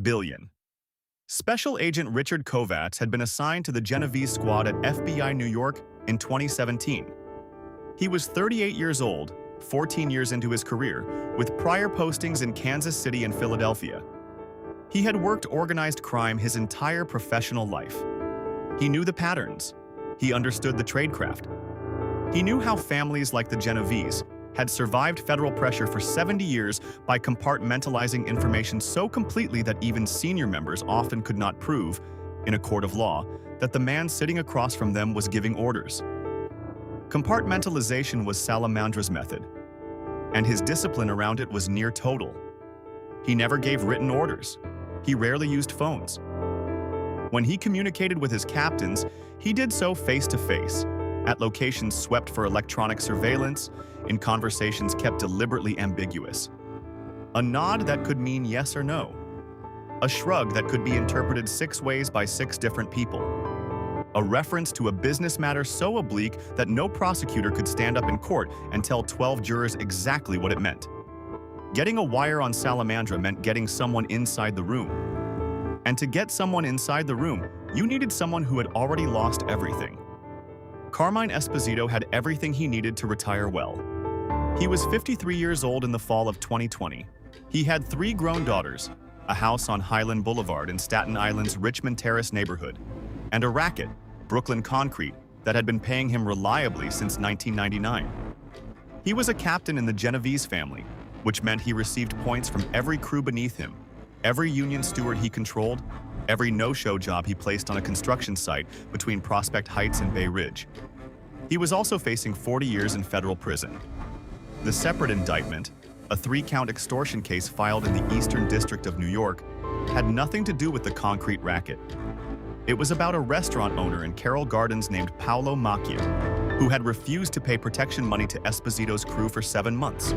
billion. Special Agent Richard Kovacs had been assigned to the Genovese squad at FBI New York in 2017. He was 38 years old, 14 years into his career, with prior postings in Kansas City and Philadelphia. He had worked organized crime his entire professional life. He knew the patterns. He understood the tradecraft. He knew how families like the Genovese had survived federal pressure for 70 years by compartmentalizing information so completely that even senior members often could not prove, in a court of law, that the man sitting across from them was giving orders. Compartmentalization was Salamandra's method, and his discipline around it was near total. He never gave written orders. He rarely used phones. When he communicated with his captains, he did so face-to-face, at locations swept for electronic surveillance, in conversations kept deliberately ambiguous. A nod that could mean yes or no. A shrug that could be interpreted 6 ways by 6 different people. A reference to a business matter so oblique that no prosecutor could stand up in court and tell 12 jurors exactly what it meant. Getting a wire on Salamandra meant getting someone inside the room. And to get someone inside the room, you needed someone who had already lost everything. Carmine Esposito had everything he needed to retire well. He was 53 years old in the fall of 2020. He had 3 grown daughters, a house on Highland Boulevard in Staten Island's Richmond Terrace neighborhood, and a racket, Brooklyn Concrete, that had been paying him reliably since 1999. He was a captain in the Genovese family, which meant he received points from every crew beneath him, every union steward he controlled, every no-show job he placed on a construction site between Prospect Heights and Bay Ridge. He was also facing 40 years in federal prison. The separate indictment, a 3-count extortion case filed in the Eastern District of New York, had nothing to do with the concrete racket. It was about a restaurant owner in Carroll Gardens named Paolo Macchia, who had refused to pay protection money to Esposito's crew for 7 months.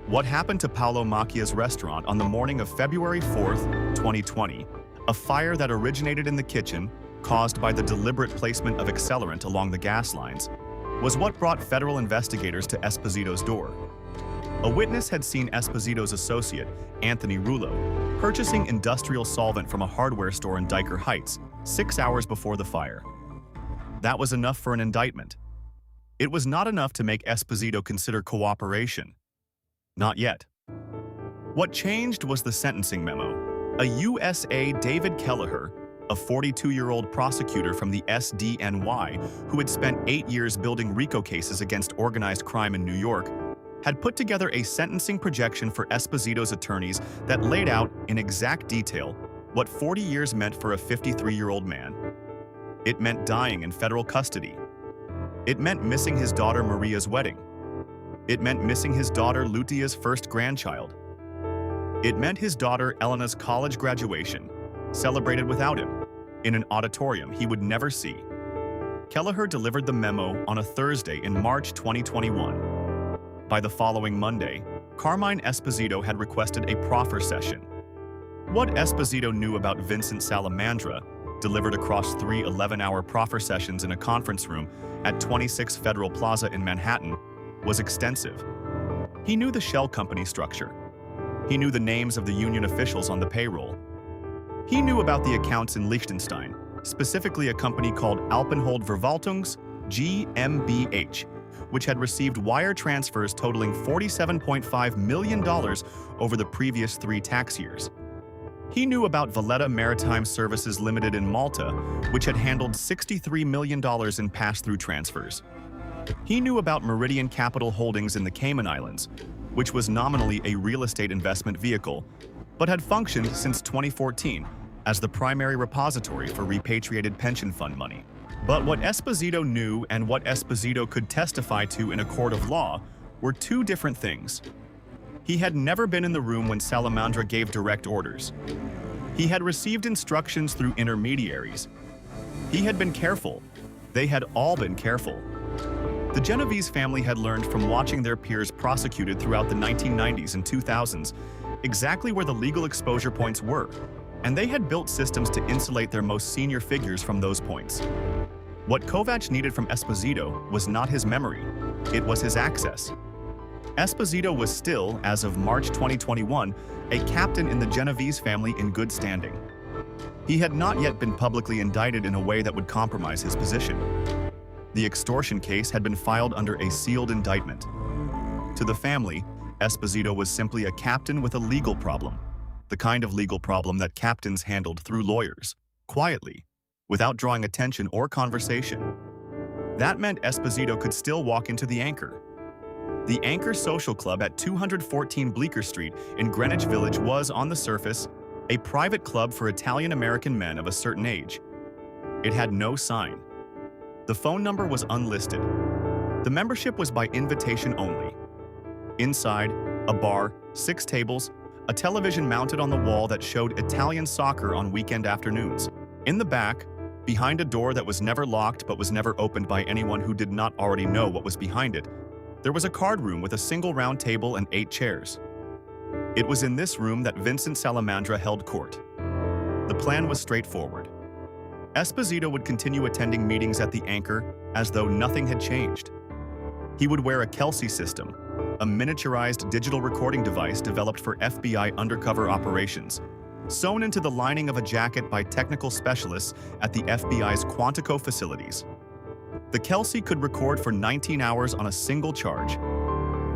What happened to Paolo Macchia's restaurant on the morning of February 4th, 2020, a fire that originated in the kitchen, caused by the deliberate placement of accelerant along the gas lines, was what brought federal investigators to Esposito's door. A witness had seen Esposito's associate, Anthony Rullo, purchasing industrial solvent from a hardware store in Diker Heights 6 hours before the fire. That was enough for an indictment. It was not enough to make Esposito consider cooperation. Not yet. What changed was the sentencing memo. A USA David Kelleher, a 42-year-old prosecutor from the SDNY who had spent 8 years building RICO cases against organized crime in New York, had put together a sentencing projection for Esposito's attorneys that laid out, in exact detail, what 40 years meant for a 53-year-old man. It meant dying in federal custody. It meant missing his daughter Maria's wedding. It meant missing his daughter Lutia's first grandchild. It meant his daughter Elena's college graduation, celebrated without him, in an auditorium he would never see. Kelleher delivered the memo on a Thursday in March 2021. By the following Monday, Carmine Esposito had requested a proffer session. What Esposito knew about Vincent Salamandra, delivered across 3 11-hour proffer sessions in a conference room at 26 Federal Plaza in Manhattan, was extensive. He knew the shell company structure. He knew the names of the union officials on the payroll. He knew about the accounts in Liechtenstein, specifically a company called Alpenhold Verwaltungs, GmbH, which had received wire transfers totaling $47.5 million over the previous 3 tax years. He knew about Valletta Maritime Services Limited in Malta, which had handled $63 million in pass-through transfers. He knew about Meridian Capital Holdings in the Cayman Islands, which was nominally a real estate investment vehicle, but had functioned since 2014 as the primary repository for repatriated pension fund money. But what Esposito knew and what Esposito could testify to in a court of law were 2 different things. He had never been in the room when Salamandra gave direct orders. He had received instructions through intermediaries. He had been careful. They had all been careful. The Genovese family had learned from watching their peers prosecuted throughout the 1990s and 2000s exactly where the legal exposure points were, and they had built systems to insulate their most senior figures from those points. What Kovacs needed from Esposito was not his memory, it was his access. Esposito was still, as of March 2021, a captain in the Genovese family in good standing. He had not yet been publicly indicted in a way that would compromise his position. The extortion case had been filed under a sealed indictment. To the family, Esposito was simply a captain with a legal problem, the kind of legal problem that captains handled through lawyers, quietly, without drawing attention or conversation. That meant Esposito could still walk into the Anchor. The Anchor Social Club at 214 Bleecker Street in Greenwich Village was, on the surface, a private club for Italian-American men of a certain age. It had no sign. The phone number was unlisted. The membership was by invitation only. Inside, a bar, 6 tables, a television mounted on the wall that showed Italian soccer on weekend afternoons. In the back, behind a door that was never locked but was never opened by anyone who did not already know what was behind it, there was a card room with a single round table and 8 chairs. It was in this room that Vincent Salamandra held court. The plan was straightforward. Esposito would continue attending meetings at the Anchor as though nothing had changed. He would wear a Kelsey system, a miniaturized digital recording device developed for FBI undercover operations, sewn into the lining of a jacket by technical specialists at the FBI's Quantico facilities. The Kelsey could record for 19 hours on a single charge.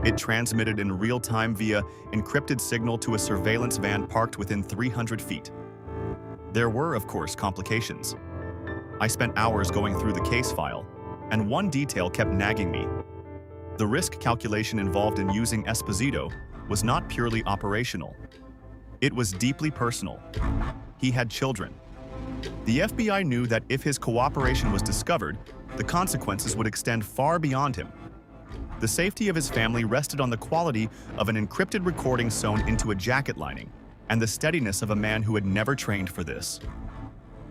It transmitted in real time via encrypted signal to a surveillance van parked within 300 feet. There were, of course, complications. I spent hours going through the case file, and one detail kept nagging me. The risk calculation involved in using Esposito was not purely operational. It was deeply personal. He had children. The FBI knew that if his cooperation was discovered, the consequences would extend far beyond him. The safety of his family rested on the quality of an encrypted recording sewn into a jacket lining, and the steadiness of a man who had never trained for this.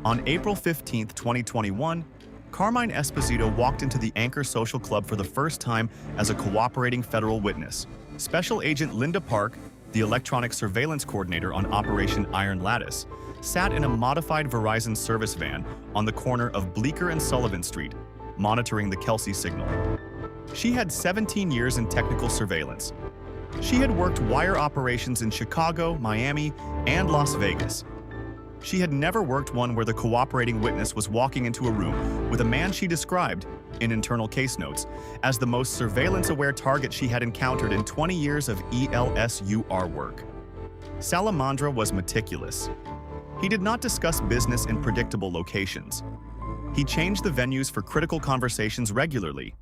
On April 15, 2021, Carmine Esposito walked into the Anchor Social Club for the first time as a cooperating federal witness. Special Agent Linda Park, the electronic surveillance coordinator on Operation Iron Lattice, sat in a modified Verizon service van on the corner of Bleecker and Sullivan Street, monitoring the Kelsey signal. She had 17 years in technical surveillance. She had worked wire operations in Chicago, Miami, and Las Vegas. She had never worked one where the cooperating witness was walking into a room with a man she described, in internal case notes, as the most surveillance-aware target she had encountered in 20 years of ELSUR work. Salamandra was meticulous. He did not discuss business in predictable locations. He changed the venues for critical conversations regularly.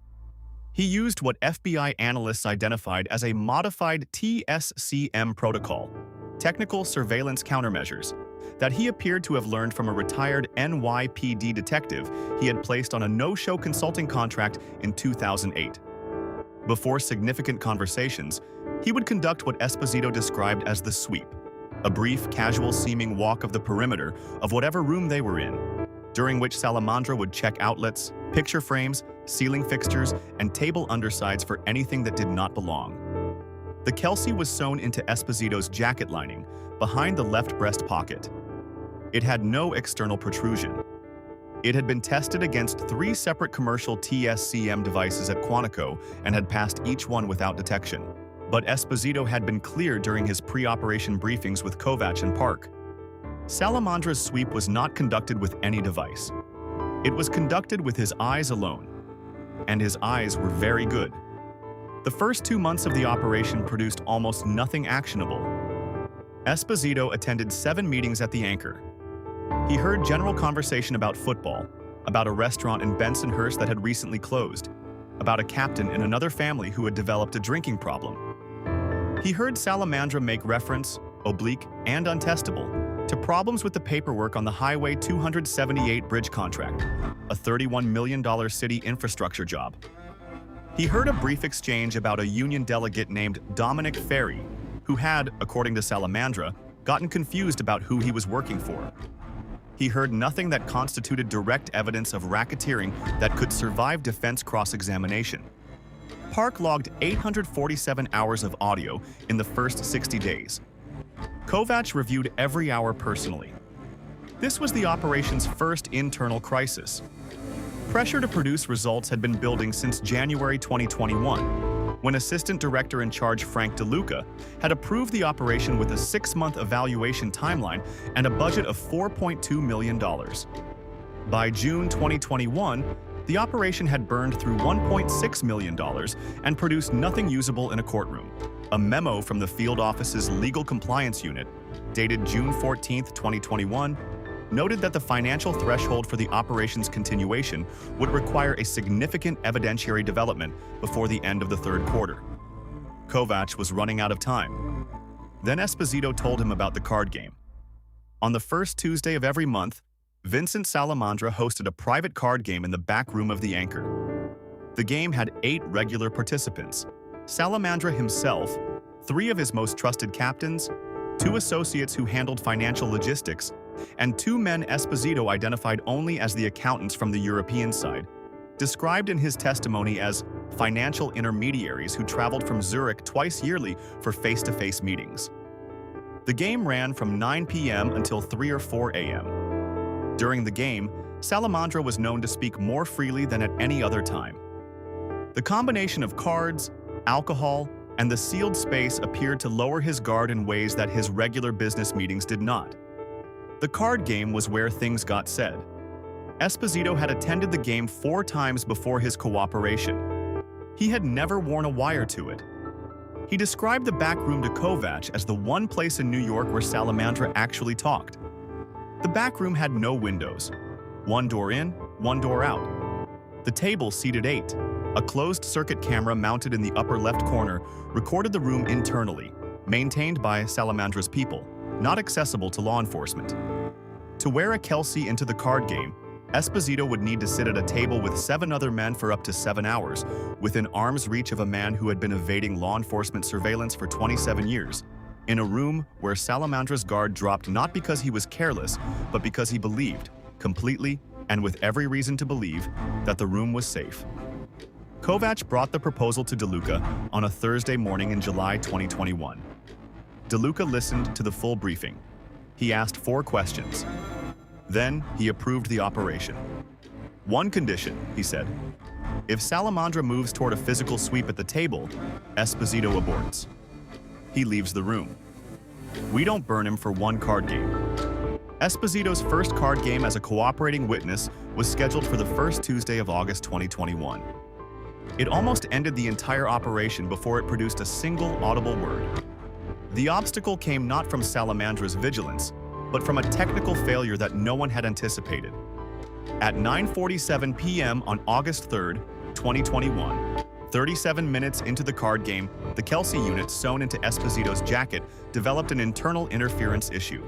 He used what FBI analysts identified as a modified TSCM protocol, technical surveillance countermeasures, that he appeared to have learned from a retired NYPD detective he had placed on a no-show consulting contract in 2008. Before significant conversations, he would conduct what Esposito described as the sweep, a brief, casual-seeming walk of the perimeter of whatever room they were in, during which Salamandra would check outlets, picture frames, ceiling fixtures, and table undersides for anything that did not belong. The Kelsey was sewn into Esposito's jacket lining, behind the left breast pocket. It had no external protrusion. It had been tested against 3 separate commercial TSCM devices at Quantico and had passed each one without detection. But Esposito had been cleared during his pre-operation briefings with Kovacs and Park. Salamandra's sweep was not conducted with any device. It was conducted with his eyes alone. And his eyes were very good. The first 2 months of the operation produced almost nothing actionable. Esposito attended 7 meetings at the Anchor. He heard general conversation about football, about a restaurant in Bensonhurst that had recently closed, about a captain in another family who had developed a drinking problem. He heard Salamandra make reference, oblique and untestable, to problems with the paperwork on the Highway 278 bridge contract, a $31 million city infrastructure job. He heard a brief exchange about a union delegate named Dominic Ferry, who had, according to Salamandra, gotten confused about who he was working for. He heard nothing that constituted direct evidence of racketeering that could survive defense cross-examination. Park logged 847 hours of audio in the first 60 days. Kovacs reviewed every hour personally. This was the operation's first internal crisis. Pressure to produce results had been building since January 2021. when Assistant Director in Charge Frank DeLuca had approved the operation with a 6-month evaluation timeline and a budget of $4.2 million. By June 2021, the operation had burned through $1.6 million and produced nothing usable in a courtroom. A memo from the field office's Legal Compliance Unit, dated June 14, 2021, noted that the financial threshold for the operation's continuation would require a significant evidentiary development before the end of the third quarter. Kovacs was running out of time. Then Esposito told him about the card game. On the first Tuesday of every month, Vincent Salamandra hosted a private card game in the back room of the Anchor. The game had 8 regular participants: Salamandra himself, 3 of his most trusted captains, 2 associates who handled financial logistics, and 2 men Esposito identified only as the accountants from the European side, described in his testimony as financial intermediaries who traveled from Zurich twice yearly for face-to-face meetings. The game ran from 9 p.m. until 3 or 4 a.m. During the game, Salamandra was known to speak more freely than at any other time. The combination of cards, alcohol, and the sealed space appeared to lower his guard in ways that his regular business meetings did not. The card game was where things got said. Esposito had attended the game 4 times before his cooperation. He had never worn a wire to it. He described the back room to Kovacs as the one place in New York where Salamandra actually talked. The back room had no windows. 1 door in, 1 door out. The table seated 8. A closed-circuit camera mounted in the upper left corner recorded the room internally, maintained by Salamandra's people, not accessible to law enforcement. To wear a Kelsey into the card game, Esposito would need to sit at a table with 7 other men for up to 7 hours, within arm's reach of a man who had been evading law enforcement surveillance for 27 years, in a room where Salamandra's guard dropped not because he was careless, but because he believed, completely and with every reason to believe, that the room was safe. Kovacs brought the proposal to DeLuca on a Thursday morning in July 2021. DeLuca listened to the full briefing. He asked 4 questions. Then he approved the operation. "One condition," he said. "If Salamandra moves toward a physical sweep at the table, Esposito aborts. He leaves the room. We don't burn him for 1 card game." Esposito's first card game as a cooperating witness was scheduled for the first Tuesday of August 2021. It almost ended the entire operation before it produced a single audible word. The obstacle came not from Salamandra's vigilance, but from a technical failure that no one had anticipated. At 9:47 p.m. on August 3, 2021, 37 minutes into the card game, the Kelsey unit sewn into Esposito's jacket developed an internal interference issue.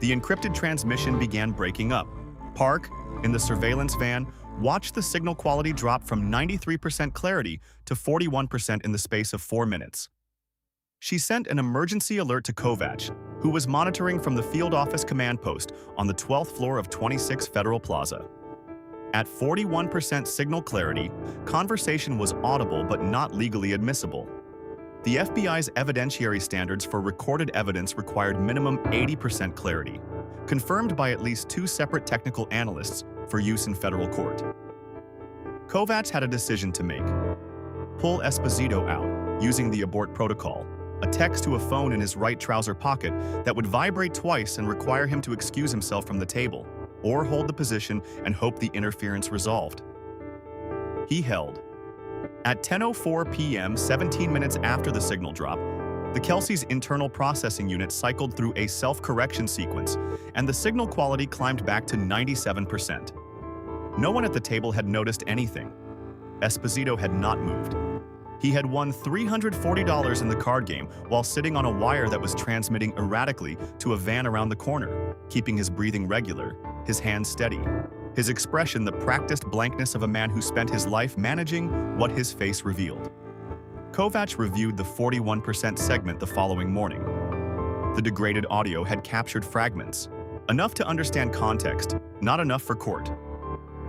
The encrypted transmission began breaking up. Park, in the surveillance van, watched the signal quality drop from 93% clarity to 41% in the space of 4 minutes. She sent an emergency alert to Kovacs, who was monitoring from the field office command post on the 12th floor of 26 Federal Plaza. At 41% signal clarity, conversation was audible but not legally admissible. The FBI's evidentiary standards for recorded evidence required minimum 80% clarity, confirmed by at least 2 separate technical analysts for use in federal court. Kovacs had a decision to make. Pull Esposito out, using the abort protocol, a text to a phone in his right trouser pocket that would vibrate twice and require him to excuse himself from the table, or hold the position and hope the interference resolved. He held. At 10:04 p.m., 17 minutes after the signal drop, the Kelsey's internal processing unit cycled through a self-correction sequence, and the signal quality climbed back to 97%. No one at the table had noticed anything. Esposito had not moved. He had won $340 in the card game while sitting on a wire that was transmitting erratically to a van around the corner, keeping his breathing regular, his hands steady, his expression the practiced blankness of a man who spent his life managing what his face revealed. Kovacs reviewed the 41% segment the following morning. The degraded audio had captured fragments, enough to understand context, not enough for court.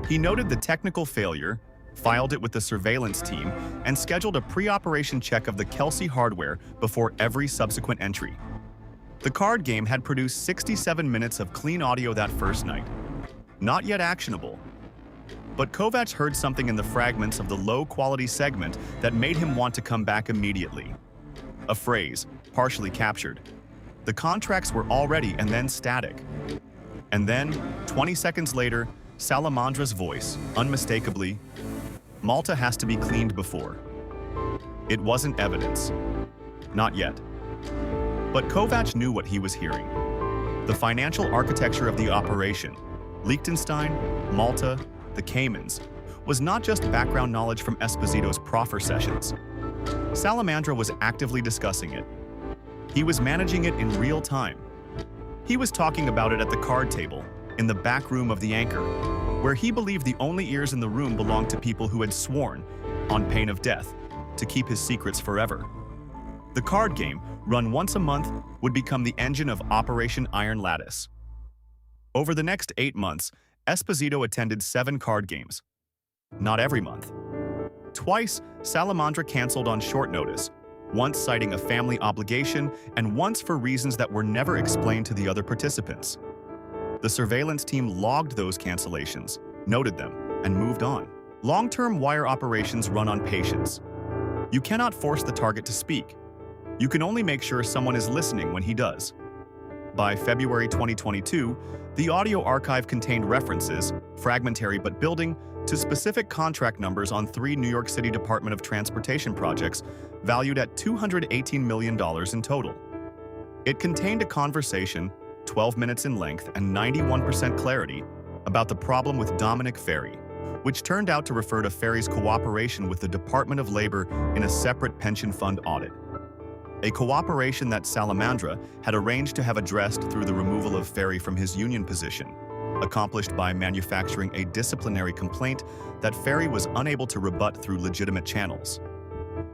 He noted the technical failure, filed it with the surveillance team, and scheduled a pre-operation check of the Kelsey hardware before every subsequent entry. The card game had produced 67 minutes of clean audio that first night. Not yet actionable. But Kovacs heard something in the fragments of the low-quality segment that made him want to come back immediately. A phrase, partially captured. The contracts were already and then static. And then, 20 seconds later, Salamandra's voice, unmistakably, Malta has to be cleaned before. It wasn't evidence. Not yet. But Kovacs knew what he was hearing. The financial architecture of the operation, Liechtenstein, Malta, the Caymans, was not just background knowledge from Esposito's proffer sessions. Salamandra was actively discussing it. He was managing it in real time. He was talking about it at the card table, in the back room of the Anchor, where he believed the only ears in the room belonged to people who had sworn, on pain of death, to keep his secrets forever. The card game, run once a month, would become the engine of Operation Iron Lattice. Over the next 8 months, Esposito attended 7 card games. Not every month. Twice, Salamandra canceled on short notice, once citing a family obligation and once for reasons that were never explained to the other participants. The surveillance team logged those cancellations, noted them, and moved on. Long-term wire operations run on patience. You cannot force the target to speak. You can only make sure someone is listening when he does. By February 2022, the audio archive contained references, fragmentary but building, to specific contract numbers on 3 New York City Department of Transportation projects valued at $218 million in total. It contained a conversation, 12 minutes in length and 91% clarity, about the problem with Dominic Ferry, which turned out to refer to Ferry's cooperation with the Department of Labor in a separate pension fund audit. A cooperation that Salamandra had arranged to have addressed through the removal of Ferry from his union position, accomplished by manufacturing a disciplinary complaint that Ferry was unable to rebut through legitimate channels.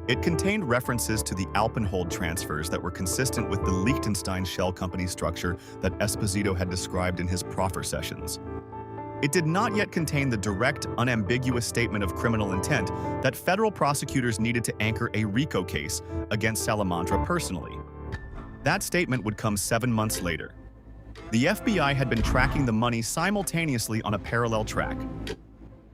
It contained references to the Alpenhold transfers that were consistent with the Liechtenstein shell company structure that Esposito had described in his proffer sessions. It did not yet contain the direct, unambiguous statement of criminal intent that federal prosecutors needed to anchor a RICO case against Salamandra personally. That statement would come 7 months later. The FBI had been tracking the money simultaneously on a parallel track.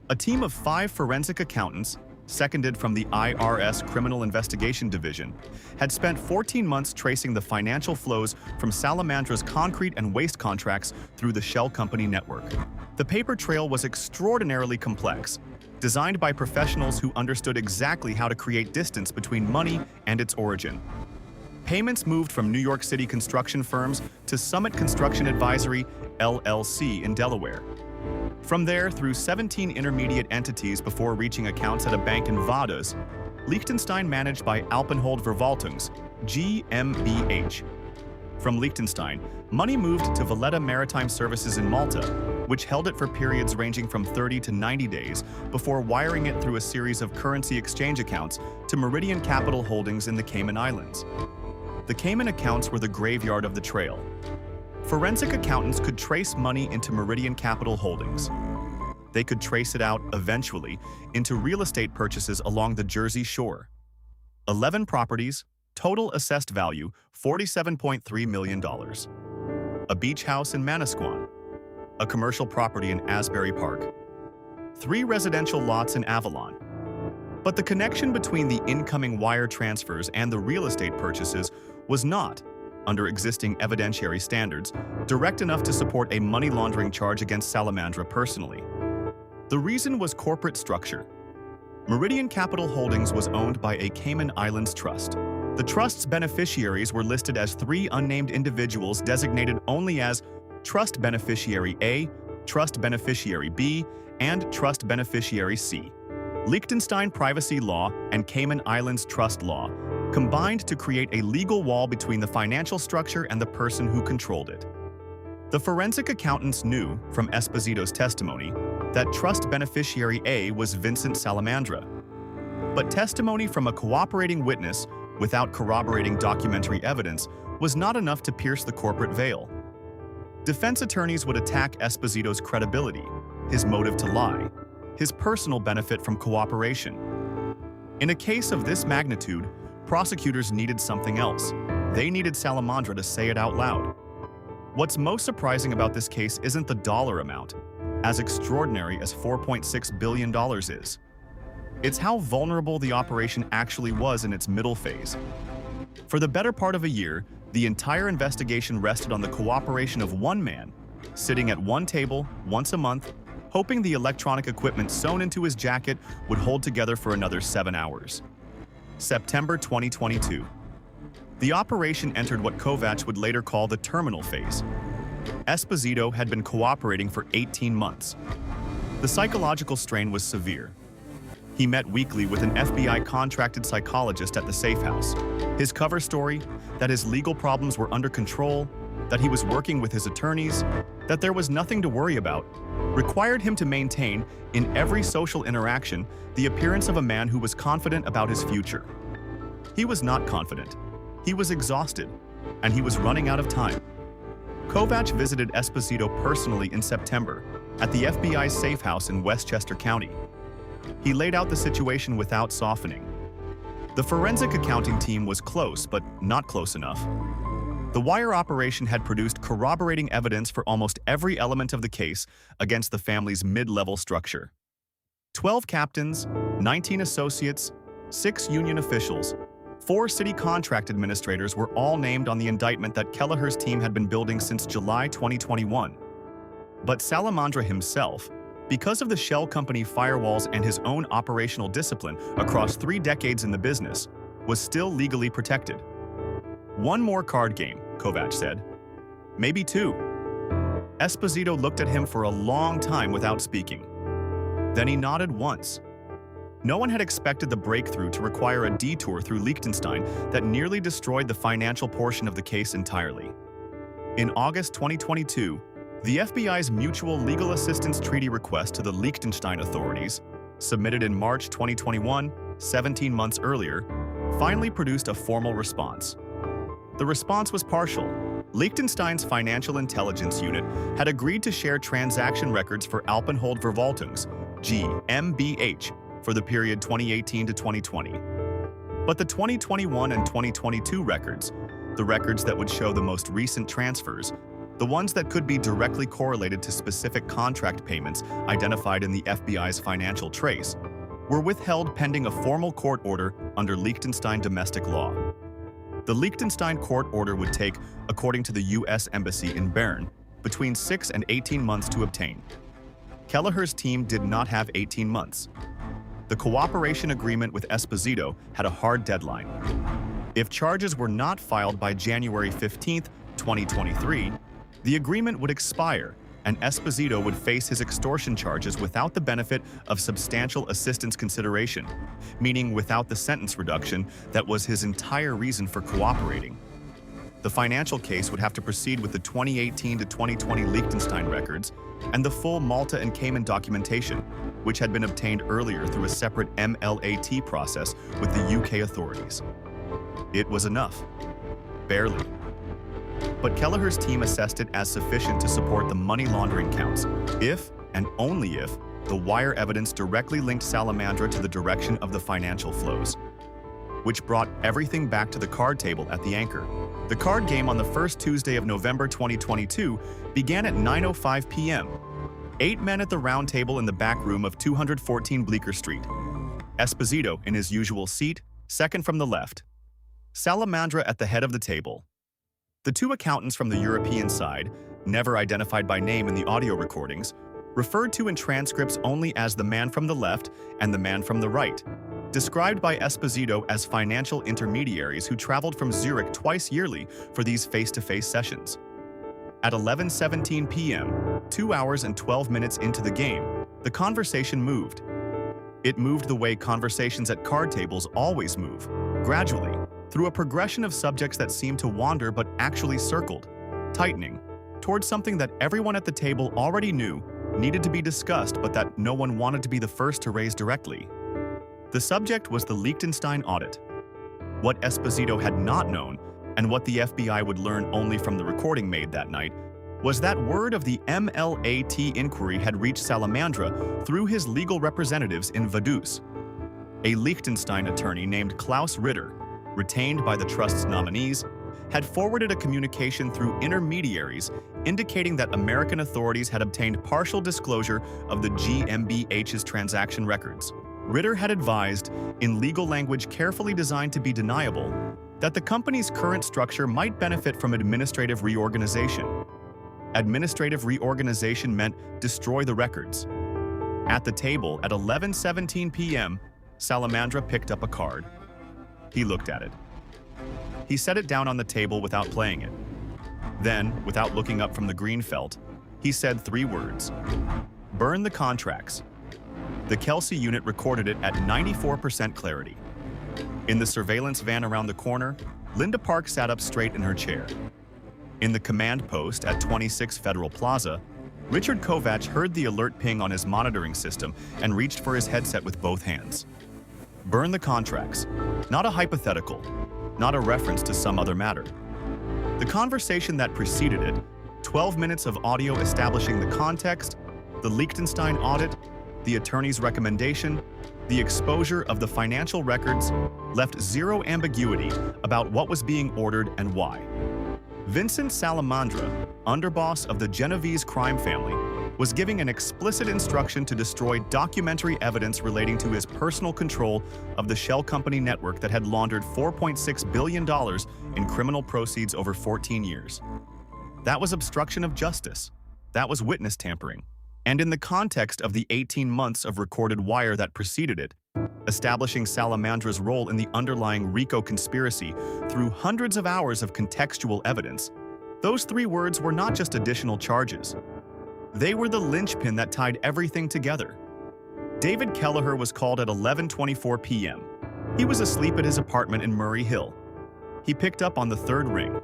A team of 5 forensic accountants, seconded from the IRS Criminal Investigation Division, had spent 14 months tracing the financial flows from Salamandra's concrete and waste contracts through the shell company network. The paper trail was extraordinarily complex, designed by professionals who understood exactly how to create distance between money and its origin. Payments moved from New York City construction firms to Summit Construction Advisory, LLC, in Delaware. From there, through 17 intermediate entities before reaching accounts at a bank in Vaduz, Liechtenstein managed by Alpenhold Verwaltungs, GmbH. From Liechtenstein, money moved to Valletta Maritime Services in Malta, which held it for periods ranging from 30 to 90 days before wiring it through a series of currency exchange accounts to Meridian Capital Holdings in the Cayman Islands. The Cayman accounts were the graveyard of the trail. Forensic accountants could trace money into Meridian Capital Holdings. They could trace it out, eventually, into real estate purchases along the Jersey Shore. 11 properties, total assessed value $47.3 million. A beach house in Manasquan. A commercial property in Asbury Park. 3 residential lots in Avalon. But the connection between the incoming wire transfers and the real estate purchases was not, under existing evidentiary standards, direct enough to support a money laundering charge against Salamandra personally. The reason was corporate structure. Meridian Capital Holdings was owned by a Cayman Islands trust. The trust's beneficiaries were listed as 3 unnamed individuals designated only as Trust Beneficiary A, Trust Beneficiary B, and Trust Beneficiary C. Liechtenstein privacy law and Cayman Islands trust law combined to create a legal wall between the financial structure and the person who controlled it. The forensic accountants knew, from Esposito's testimony, that Trust Beneficiary A was Vincent Salamandra. But testimony from a cooperating witness, without corroborating documentary evidence, was not enough to pierce the corporate veil. Defense attorneys would attack Esposito's credibility, his motive to lie, his personal benefit from cooperation. In a case of this magnitude, prosecutors needed something else. They needed Salamandra to say it out loud. What's most surprising about this case isn't the dollar amount. as extraordinary as $4.6 billion is. It's how vulnerable the operation actually was in its middle phase. For the better part of a year, the entire investigation rested on the cooperation of one man, sitting at one table once a month, hoping the electronic equipment sewn into his jacket would hold together for another 7 hours. September 2022. The operation entered what Kovacs would later call the terminal phase. Esposito had been cooperating for 18 months. The psychological strain was severe. He met weekly with an FBI contracted psychologist at the safe house. His cover story, that his legal problems were under control, that he was working with his attorneys, that there was nothing to worry about, required him to maintain, in every social interaction, the appearance of a man who was confident about his future. He was not confident. He was exhausted, and he was running out of time. Kovacs visited Esposito personally in September at the FBI's safe house in Westchester County. He laid out the situation without softening. The forensic accounting team was close, but not close enough. The wire operation had produced corroborating evidence for almost every element of the case against the family's mid-level structure. 12 captains, 19 associates, 6 union officials, 4 city contract administrators were all named on the indictment that Kelleher's team had been building since July 2021. But Salamandra himself, because of the shell company firewalls and his own operational discipline across 3 decades in the business, was still legally protected. One more card game, Kovacs said. Maybe 2. Esposito looked at him for a long time without speaking. Then he nodded once. No one had expected the breakthrough to require a detour through Liechtenstein that nearly destroyed the financial portion of the case entirely. In August 2022, the FBI's Mutual Legal Assistance Treaty request to the Liechtenstein authorities, submitted in March 2021, 17 months earlier, finally produced a formal response. The response was partial. Liechtenstein's Financial Intelligence Unit had agreed to share transaction records for Alpenhold Verwaltungs, GmbH, for the period 2018 to 2020. But the 2021 and 2022 records, the records that would show the most recent transfers, the ones that could be directly correlated to specific contract payments identified in the FBI's financial trace, were withheld pending a formal court order under Liechtenstein domestic law. The Liechtenstein court order would take, according to the U.S. Embassy in Bern, between 6 and 18 months to obtain. Kelleher's team did not have 18 months. The cooperation agreement with Esposito had a hard deadline. If charges were not filed by January 15, 2023, the agreement would expire, and Esposito would face his extortion charges without the benefit of substantial assistance consideration, meaning without the sentence reduction that was his entire reason for cooperating. The financial case would have to proceed with the 2018 to 2020 Liechtenstein records and the full Malta and Cayman documentation, which had been obtained earlier through a separate MLAT process with the UK authorities. It was enough. Barely. But Kelleher's team assessed it as sufficient to support the money laundering counts, if, and only if, the wire evidence directly linked Salamandra to the direction of the financial flows, which brought everything back to the card table at the Anchor. The card game on the first Tuesday of November 2022 began at 9:05 p.m. 8 men at the round table in the back room of 214 Bleecker Street. Esposito in his usual seat, second from the left. Salamandra at the head of the table. The 2 accountants from the European side, never identified by name in the audio recordings, referred to in transcripts only as the man from the left and the man from the right, described by Esposito as financial intermediaries who traveled from Zurich twice yearly for these face-to-face sessions. At 11:17 p.m., 2 hours and 12 minutes into the game, the conversation moved. It moved the way conversations at card tables always move, gradually, through a progression of subjects that seemed to wander but actually circled, tightening, towards something that everyone at the table already knew needed to be discussed but that no one wanted to be the first to raise directly. The subject was the Liechtenstein audit. What Esposito had not known, and what the FBI would learn only from the recording made that night, was that word of the MLAT inquiry had reached Salamandra through his legal representatives in Vaduz. A Liechtenstein attorney named Klaus Ritter, retained by the trust's nominees, had forwarded a communication through intermediaries indicating that American authorities had obtained partial disclosure of the GmbH's transaction records. Ritter had advised, in legal language carefully designed to be deniable, that the company's current structure might benefit from administrative reorganization. Administrative reorganization meant destroy the records. At the table at 11:17 p.m., Salamandra picked up a card. He looked at it. He set it down on the table without playing it. Then, without looking up from the green felt, he said 3 words. Burn the contracts. The Kelsey unit recorded it at 94% clarity. In the surveillance van around the corner, Linda Park sat up straight in her chair. In the command post at 26 Federal Plaza, Richard Kovacs heard the alert ping on his monitoring system and reached for his headset with both hands. Burn the contracts. Not a hypothetical, not a reference to some other matter. The conversation that preceded it, 12 minutes of audio establishing the context, the Liechtenstein audit, the attorney's recommendation, the exposure of the financial records, left zero ambiguity about what was being ordered and why. Vincent Salamandra, underboss of the Genovese crime family, was giving an explicit instruction to destroy documentary evidence relating to his personal control of the shell company network that had laundered $4.6 billion in criminal proceeds over 14 years. That was obstruction of justice. That was witness tampering. And in the context of the 18 months of recorded wire that preceded it, establishing Salamandra's role in the underlying RICO conspiracy through hundreds of hours of contextual evidence, those 3 words were not just additional charges. They were the linchpin that tied everything together. David Kelleher was called at 11:24 p.m. He was asleep at his apartment in Murray Hill. He picked up on the 3rd ring.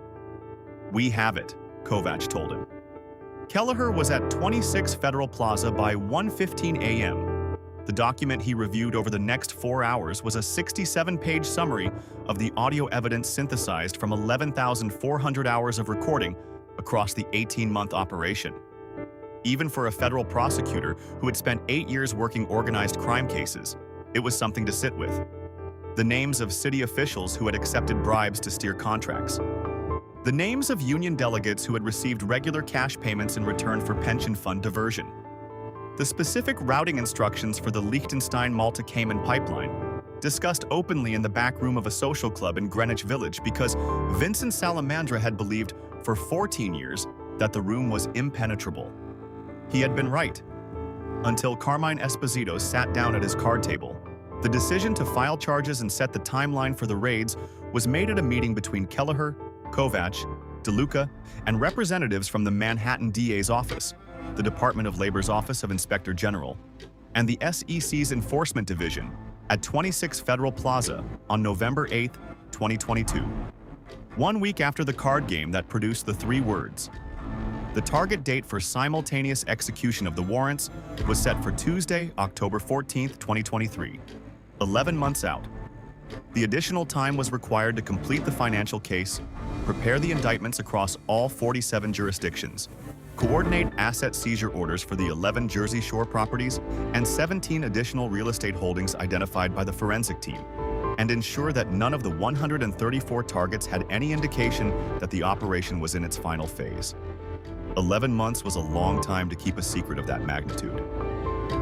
"We have it," Kovacs told him. Kelleher was at 26 Federal Plaza by 1:15 a.m. The document he reviewed over the next 4 hours was a 67-page summary of the audio evidence synthesized from 11,400 hours of recording across the 18-month operation. Even for a federal prosecutor who had spent 8 years working organized crime cases, it was something to sit with. The names of city officials who had accepted bribes to steer contracts. The names of union delegates who had received regular cash payments in return for pension fund diversion. The specific routing instructions for the Liechtenstein-Malta Cayman pipeline, discussed openly in the back room of a social club in Greenwich Village because Vincent Salamandra had believed for 14 years that the room was impenetrable. He had been right. Until Carmine Esposito sat down at his card table, the decision to file charges and set the timeline for the raids was made at a meeting between Kelleher, Kovacs, DeLuca, and representatives from the Manhattan DA's office, the Department of Labor's Office of Inspector General, and the SEC's Enforcement Division at 26 Federal Plaza on November 8, 2022. 1 week after the card game that produced the 3 words. The target date for simultaneous execution of the warrants was set for Tuesday, October 14, 2023, 11 months out. The additional time was required to complete the financial case, prepare the indictments across all 47 jurisdictions, coordinate asset seizure orders for the 11 Jersey Shore properties and 17 additional real estate holdings identified by the forensic team, and ensure that none of the 134 targets had any indication that the operation was in its final phase. 11 months was a long time to keep a secret of that magnitude,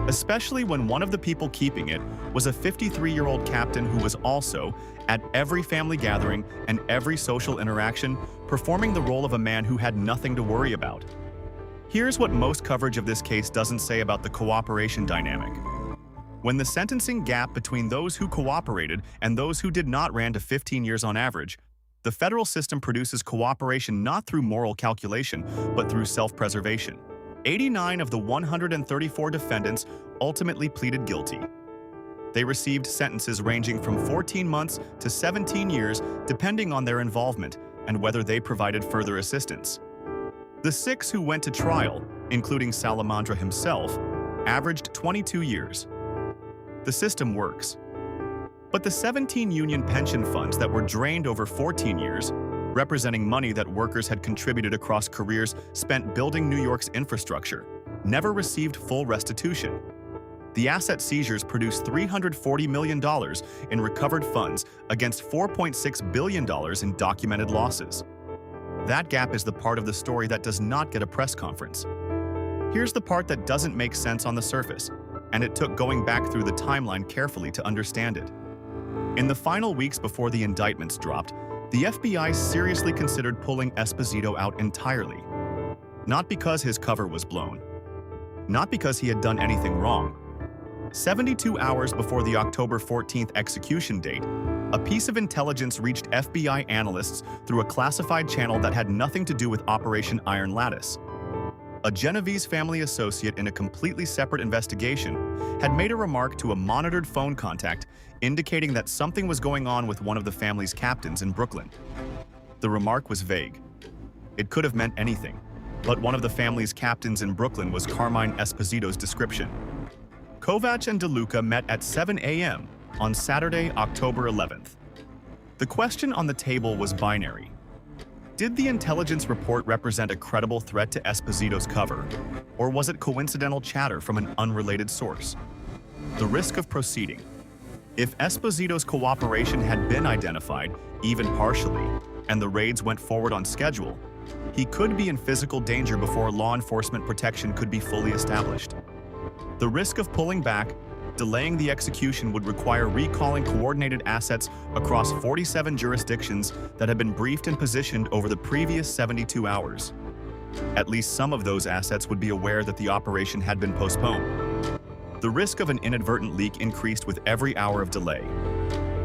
especially when one of the people keeping it was a 53-year-old captain who was also, at every family gathering and every social interaction, performing the role of a man who had nothing to worry about. Here's what most coverage of this case doesn't say about the cooperation dynamic. When the sentencing gap between those who cooperated and those who did not ran to 15 years on average, the federal system produces cooperation not through moral calculation, but through self-preservation. 89 of the 134 defendants ultimately pleaded guilty. They received sentences ranging from 14 months to 17 years, depending on their involvement and whether they provided further assistance. The 6 who went to trial, including Salamandra himself, averaged 22 years. The system works. But the 17 union pension funds that were drained over 14 years, representing money that workers had contributed across careers spent building New York's infrastructure, never received full restitution. The asset seizures produced $340 million in recovered funds against $4.6 billion in documented losses. That gap is the part of the story that does not get a press conference. Here's the part that doesn't make sense on the surface, and it took going back through the timeline carefully to understand it. In the final weeks before the indictments dropped, the FBI seriously considered pulling Esposito out entirely. Not because his cover was blown. Not because he had done anything wrong. 72 hours before the October 14th execution date, a piece of intelligence reached FBI analysts through a classified channel that had nothing to do with Operation Iron Lattice. A Genovese family associate in a completely separate investigation had made a remark to a monitored phone contact indicating that something was going on with one of the family's captains in Brooklyn. The remark was vague. It could have meant anything, but one of the family's captains in Brooklyn was Carmine Esposito's description. Kovacs and DeLuca met at 7 a.m. on Saturday, October 11th. The question on the table was binary. Did the intelligence report represent a credible threat to Esposito's cover, or was it coincidental chatter from an unrelated source? The risk of proceeding. If Esposito's cooperation had been identified, even partially, and the raids went forward on schedule, he could be in physical danger before law enforcement protection could be fully established. The risk of pulling back, delaying the execution would require recalling coordinated assets across 47 jurisdictions that had been briefed and positioned over the previous 72 hours. At least some of those assets would be aware that the operation had been postponed. The risk of an inadvertent leak increased with every hour of delay.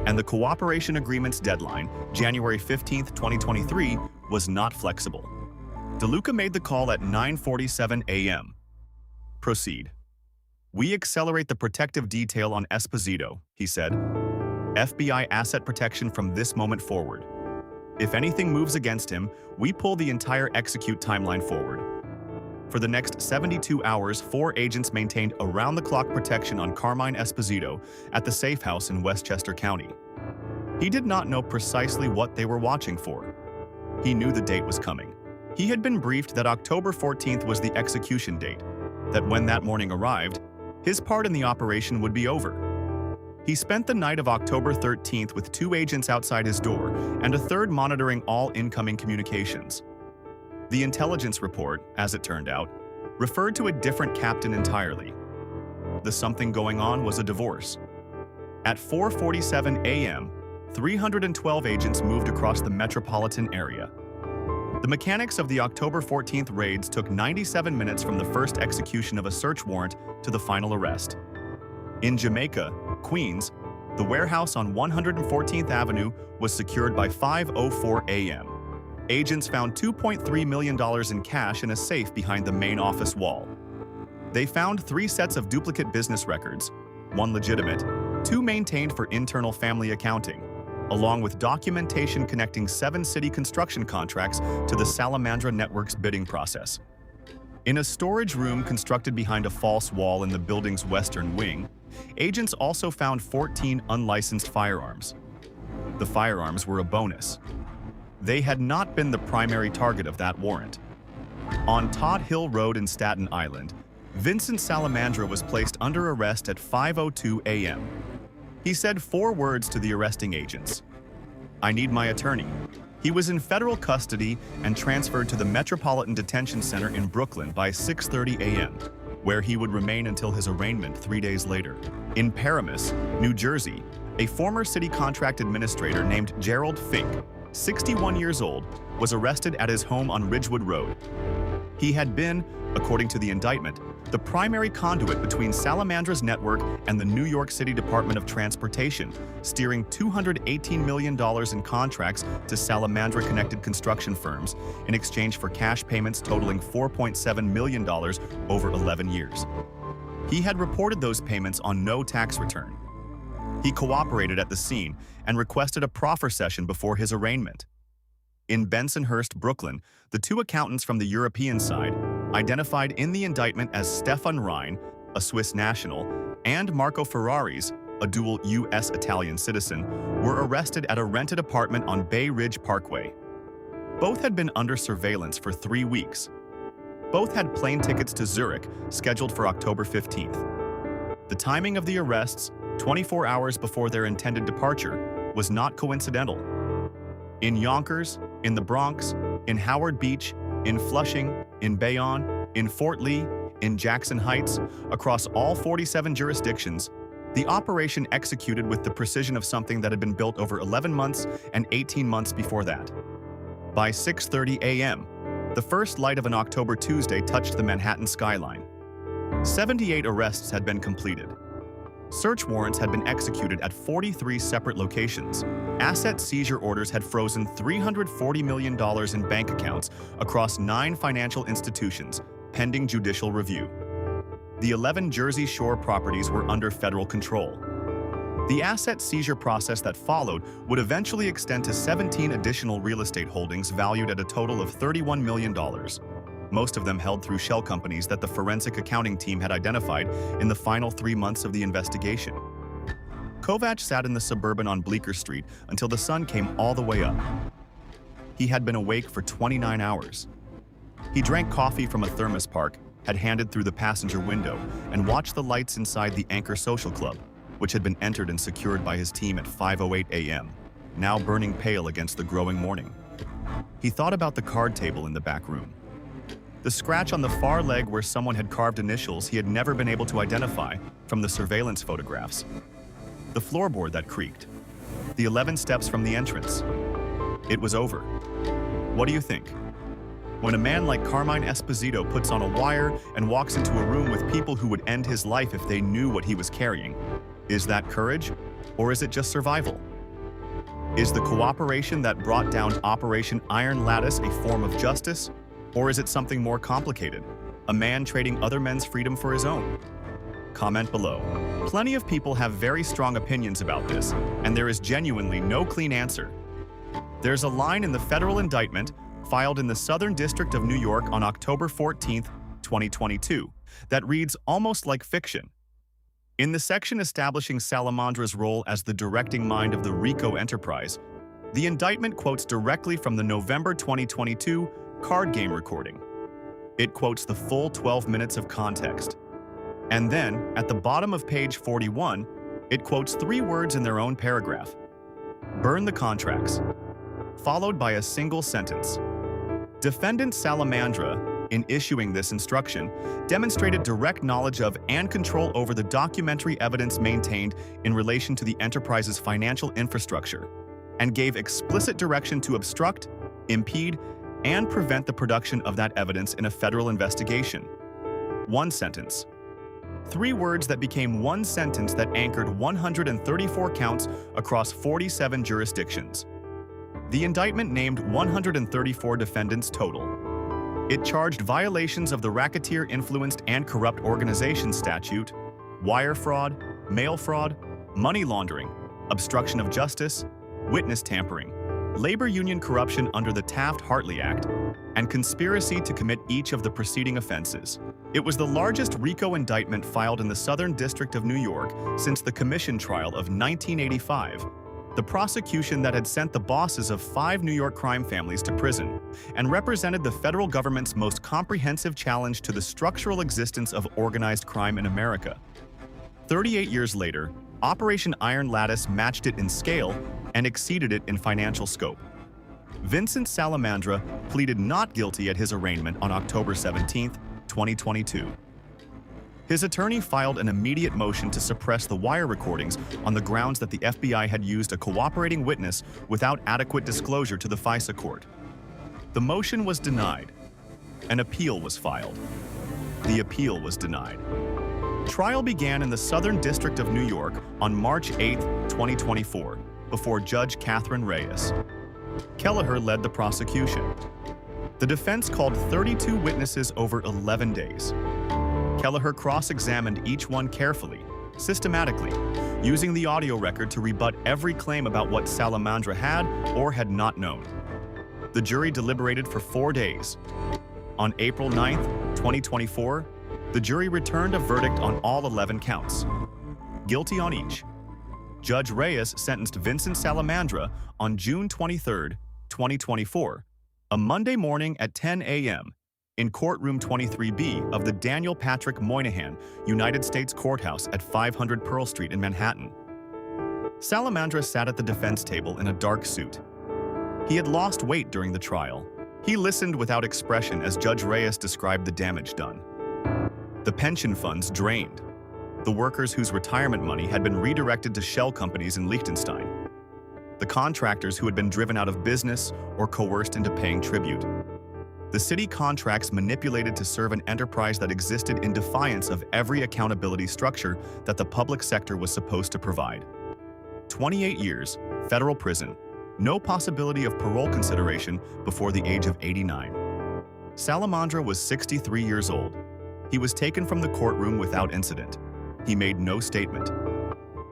And the cooperation agreement's deadline, January 15, 2023, was not flexible. DeLuca made the call at 9:47 a.m. Proceed. We accelerate the protective detail on Esposito, he said. FBI asset protection from this moment forward. If anything moves against him, we pull the entire execute timeline forward. For the next 72 hours, 4 agents maintained around-the-clock protection on Carmine Esposito at the safe house in Westchester County. He did not know precisely what they were watching for. He knew the date was coming. He had been briefed that October 14th was the execution date, that when that morning arrived, his part in the operation would be over. He spent the night of October 13th with 2 agents outside his door and a third monitoring all incoming communications. The intelligence report, as it turned out, referred to a different captain entirely. The something going on was a divorce. At 4:47 a.m., 312 agents moved across the metropolitan area. The mechanics of the October 14th raids took 97 minutes from the first execution of a search warrant to the final arrest. In Jamaica, Queens, the warehouse on 114th Avenue was secured by 5:04 a.m. Agents found $2.3 million in cash in a safe behind the main office wall. They found 3 sets of duplicate business records, 1 legitimate, 2 maintained for internal family accounting, along with documentation connecting 7 city construction contracts to the Salamandra network's bidding process. In a storage room constructed behind a false wall in the building's western wing, agents also found 14 unlicensed firearms. The firearms were a bonus. They had not been the primary target of that warrant. On Todd Hill Road in Staten Island, Vincent Salamandra was placed under arrest at 5:02 a.m. He said 4 words to the arresting agents. "I need my attorney." He was in federal custody and transferred to the Metropolitan Detention Center in Brooklyn by 6:30 a.m., where he would remain until his arraignment 3 days later. In Paramus, New Jersey, a former city contract administrator named Gerald Fink, 61 years old, was arrested at his home on Ridgewood Road. He had been, according to the indictment, the primary conduit between Salamandra's network and the New York City Department of Transportation, steering $218 million in contracts to Salamandra-connected construction firms in exchange for cash payments totaling $4.7 million over 11 years. He had reported those payments on no tax return. He cooperated at the scene and requested a proffer session before his arraignment. In Bensonhurst, Brooklyn, the 2 accountants from the European side, identified in the indictment as Stefan Rhein, a Swiss national, and Marco Ferraris, a dual U.S.-Italian citizen, were arrested at a rented apartment on Bay Ridge Parkway. Both had been under surveillance for 3 weeks. Both had plane tickets to Zurich, scheduled for October 15th. The timing of the arrests, 24 hours before their intended departure, was not coincidental. In Yonkers, in the Bronx, in Howard Beach, in Flushing, in Bayonne, in Fort Lee, in Jackson Heights, across all 47 jurisdictions, the operation executed with the precision of something that had been built over 11 months and 18 months before that. By 6:30 a.m., the first light of an October Tuesday touched the Manhattan skyline. 78 arrests had been completed. Search warrants had been executed at 43 separate locations. Asset seizure orders had frozen $340 million in bank accounts across 9 financial institutions, pending judicial review. The 11 Jersey Shore properties were under federal control. The asset seizure process that followed would eventually extend to 17 additional real estate holdings valued at a total of $31 million. Most of them held through shell companies that the forensic accounting team had identified in the final 3 months of the investigation. Kovacs sat in the Suburban on Bleecker Street until the sun came all the way up. He had been awake for 29 hours. He drank coffee from a thermos park, had handed through the passenger window, and watched the lights inside the Anchor Social Club, which had been entered and secured by his team at 5:08 a.m., now burning pale against the growing morning. He thought about the card table in the back room. The scratch on the far leg where someone had carved initials he had never been able to identify from the surveillance photographs. The floorboard that creaked. The 11 steps from the entrance. It was over. What do you think? When a man like Carmine Esposito puts on a wire and walks into a room with people who would end his life if they knew what he was carrying, is that courage, or is it just survival? Is the cooperation that brought down Operation Iron Lattice a form of justice, or is it something more complicated, a man trading other men's freedom for his own? Comment below. Plenty of people have very strong opinions about this, and there is genuinely no clean answer. There's a line in the federal indictment filed in the Southern District of New York on October 14, 2022, that reads almost like fiction. In the section establishing Salamandra's role as the directing mind of the RICO enterprise, the indictment quotes directly from the November 2022 card game recording. It quotes the full 12 minutes of context. And then, at the bottom of page 41, it quotes 3 words in their own paragraph. Burn the contracts. Followed by a single sentence. Defendant Salamandra, in issuing this instruction, demonstrated direct knowledge of and control over the documentary evidence maintained in relation to the enterprise's financial infrastructure, and gave explicit direction to obstruct, impede, and prevent the production of that evidence in a federal investigation. 1 sentence. 3 words that became 1 sentence that anchored 134 counts across 47 jurisdictions. The indictment named 134 defendants total. It charged violations of the Racketeer-Influenced and Corrupt Organization Statute, wire fraud, mail fraud, money laundering, obstruction of justice, witness tampering, labor union corruption under the Taft-Hartley Act, and conspiracy to commit each of the preceding offenses. It was the largest RICO indictment filed in the Southern District of New York since the Commission trial of 1985, the prosecution that had sent the bosses of 5 New York crime families to prison, and represented the federal government's most comprehensive challenge to the structural existence of organized crime in America. 38 years later, Operation Iron Lattice matched it in scale and exceeded it in financial scope. Vincent Salamandra pleaded not guilty at his arraignment on October 17, 2022. His attorney filed an immediate motion to suppress the wire recordings on the grounds that the FBI had used a cooperating witness without adequate disclosure to the FISA court. The motion was denied. An appeal was filed. The appeal was denied. Trial began in the Southern District of New York on March 8, 2024, before Judge Catherine Reyes. Kelleher led the prosecution. The defense called 32 witnesses over 11 days. Kelleher cross-examined each one carefully, systematically, using the audio record to rebut every claim about what Salamandra had or had not known. The jury deliberated for 4 days. On April 9, 2024, the jury returned a verdict on all 11 counts. Guilty on each. Judge Reyes sentenced Vincent Salamandra on June 23, 2024, a Monday morning at 10 a.m., in courtroom 23B of the Daniel Patrick Moynihan United States Courthouse at 500 Pearl Street in Manhattan. Salamandra sat at the defense table in a dark suit. He had lost weight during the trial. He listened without expression as Judge Reyes described the damage done. The pension funds drained. The workers whose retirement money had been redirected to shell companies in Liechtenstein. The contractors who had been driven out of business or coerced into paying tribute. The city contracts manipulated to serve an enterprise that existed in defiance of every accountability structure that the public sector was supposed to provide. 28 years, federal prison, no possibility of parole consideration before the age of 89. Salamandra was 63 years old. He was taken from the courtroom without incident. He made no statement.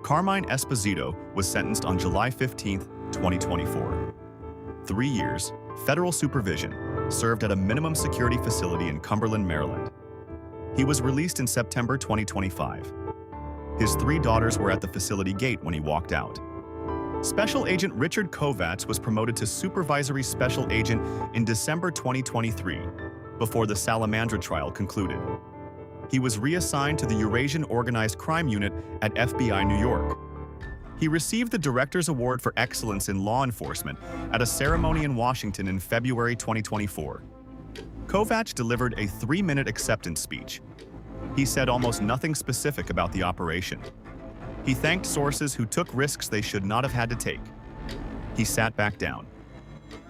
Carmine Esposito was sentenced on July 15, 2024. 3 years, federal supervision, served at a minimum security facility in Cumberland, Maryland. He was released in September 2025. His 3 daughters were at the facility gate when he walked out. Special Agent Richard Kovacs was promoted to Supervisory Special Agent in December 2023, before the Salamandra trial concluded. He was reassigned to the Eurasian Organized Crime Unit at FBI New York. He received the Director's Award for Excellence in Law Enforcement at a ceremony in Washington in February 2024. Kovacs delivered a 3-minute acceptance speech. He said almost nothing specific about the operation. He thanked sources who took risks they should not have had to take. He sat back down.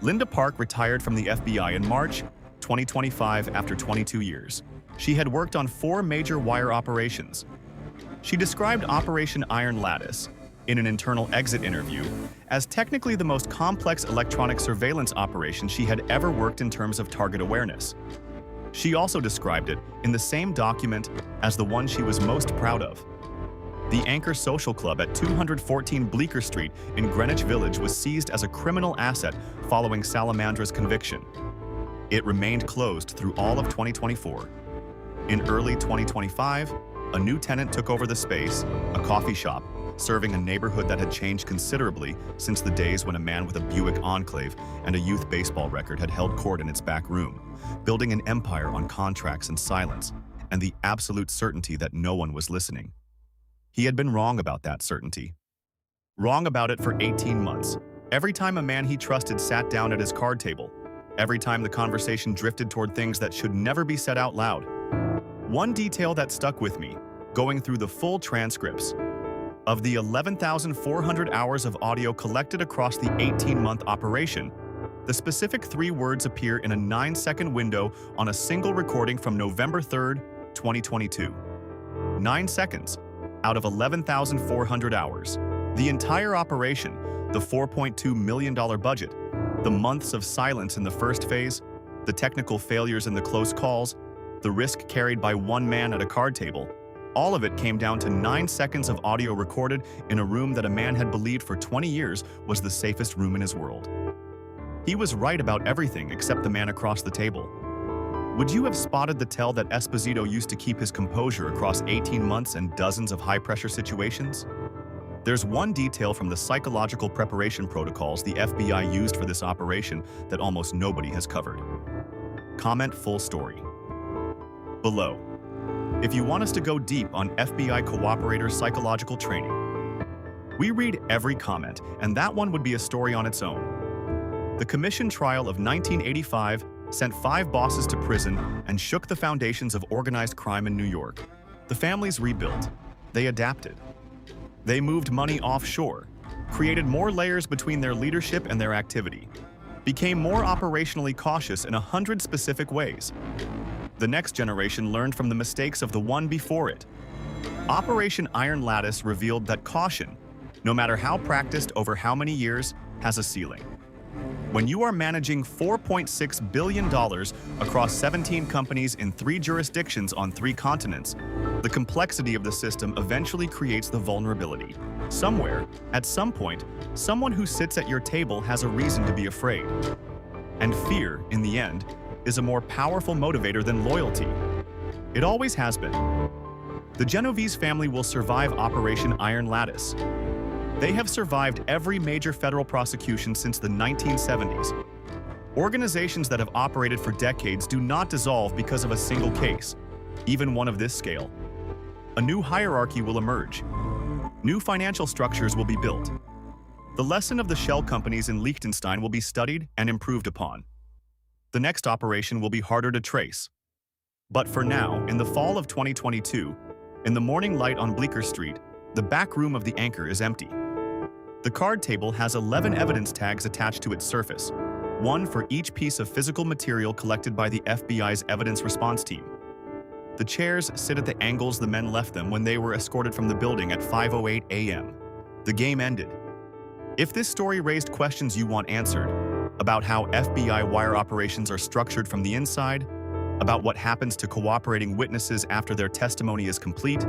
Linda Park retired from the FBI in March 2025 after 22 years. She had worked on 4 major wire operations. She described Operation Iron Lattice, in an internal exit interview, as technically the most complex electronic surveillance operation she had ever worked in terms of target awareness. She also described it in the same document as the one she was most proud of. The Anchor Social Club at 214 Bleecker Street in Greenwich Village was seized as a criminal asset following Salamandra's conviction. It remained closed through all of 2024. In early 2025, a new tenant took over the space, a coffee shop, serving a neighborhood that had changed considerably since the days when a man with a Buick Enclave and a youth baseball record had held court in its back room, building an empire on contracts and silence, and the absolute certainty that no one was listening. He had been wrong about that certainty. Wrong about it for 18 months. Every time a man he trusted sat down at his card table. Every time the conversation drifted toward things that should never be said out loud. One detail that stuck with me, going through the full transcripts. Of the 11,400 hours of audio collected across the 18-month operation, the specific 3 words appear in a 9-second window on a single recording from November 3, 2022. 9 seconds. Out of 11,400 hours. The entire operation, the $4.2 million budget, the months of silence in the first phase, the technical failures in the close calls, the risk carried by one man at a card table, all of it came down to 9 seconds of audio recorded in a room that a man had believed for 20 years was the safest room in his world. He was right about everything except the man across the table. Would you have spotted the tell that Esposito used to keep his composure across 18 months and dozens of high-pressure situations? There's one detail from the psychological preparation protocols the FBI used for this operation that almost nobody has covered. Comment full story. Below. If you want us to go deep on FBI cooperator psychological training, we read every comment, and that one would be a story on its own. The commission trial of 1985 sent 5 bosses to prison and shook the foundations of organized crime in New York. The families rebuilt. They adapted. They moved money offshore, created more layers between their leadership and their activity, became more operationally cautious in 100 specific ways. The next generation learned from the mistakes of the one before it. Operation Iron Lattice revealed that caution, no matter how practiced over how many years, has a ceiling. When you are managing $4.6 billion across 17 companies in 3 jurisdictions on 3 continents, the complexity of the system eventually creates the vulnerability. Somewhere, at some point, someone who sits at your table has a reason to be afraid. And fear, in the end, is a more powerful motivator than loyalty. It always has been. The Genovese family will survive Operation Iron Lattice. They have survived every major federal prosecution since the 1970s. Organizations that have operated for decades do not dissolve because of a single case, even one of this scale. A new hierarchy will emerge. New financial structures will be built. The lesson of the shell companies in Liechtenstein will be studied and improved upon. The next operation will be harder to trace. But for now, in the fall of 2022, in the morning light on Bleecker Street, the back room of the Anchor is empty. The card table has 11 evidence tags attached to its surface, one for each piece of physical material collected by the FBI's evidence response team. The chairs sit at the angles the men left them when they were escorted from the building at 5:08 a.m. The game ended. If this story raised questions you want answered, about how FBI wire operations are structured from the inside, about what happens to cooperating witnesses after their testimony is complete,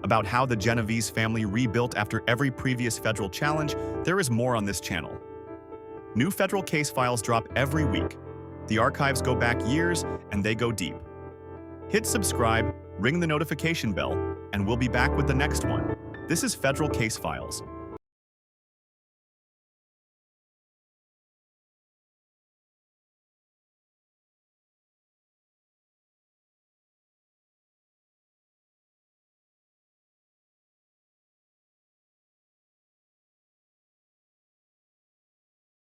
about how the Genovese family rebuilt after every previous federal challenge, there is more on this channel. New federal case files drop every week. The archives go back years, and they go deep. Hit subscribe, ring the notification bell, and we'll be back with the next one. This is Federal Case Files.